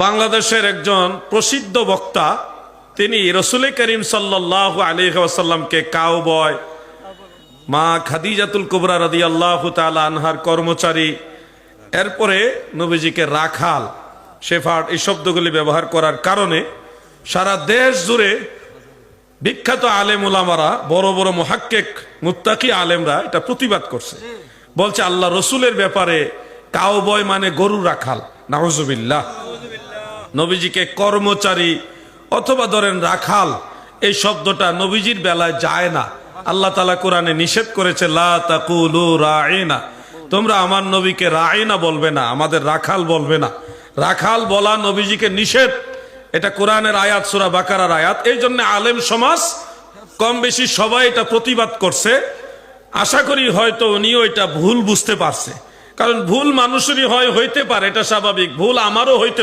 বাংলাদেশের একজন প্রসিদ্ধ বক্তা, তিনি রাসূল করিম সাল্লাল্লাহু আলাইহি ওয়াসাল্লামকে কাউবয়, মা খাদিজাতুল কুবরা রাদিয়াল্লাহু তাআলা আনহার কর্মচারী, এরপরে নবীজিকে রাখাল, শেফার্ড, এই শব্দগুলি ব্যবহার করার কারণে সারা দেশ জুড়ে বিখ্যাত আলেম উলামারা, বড় বড় মুহাক্কিক মুত্তাকি আলেমরা এটা প্রতিবাদ করছে। বলছে আল্লাহ রসুলের ব্যাপারে কাউবয় মানে গরু রাখাল, নাউজুবিল্লাহ। নবীজিকে কর্মচারী অথবা ধরেন রাখাল, এই শব্দটা নবীজির বেলায় যায় না। আল্লাহ তাআলা কোরআনে নিষেধ করেছে, লা তাকুলু রাঈনা, তোমরা আমার নবীকে রাঈনা বলবে না, আমাদের রাখাল বলবে না। রাখাল বলা নবীজিকে নিষেধ, এটা কোরআনের আয়াত, সূরা বাকারার আয়াত। এই জন্য আলেম সমাজ কম বেশি সবাই এটা প্রতিবাদ করছে। আশা করি হয়তো উনিও এটা ভুল বুঝতে পারছে, কারণ ভুল মানুষেরই হইতে পারে, এটা স্বাভাবিক, ভুল আমারও হইতে পারে।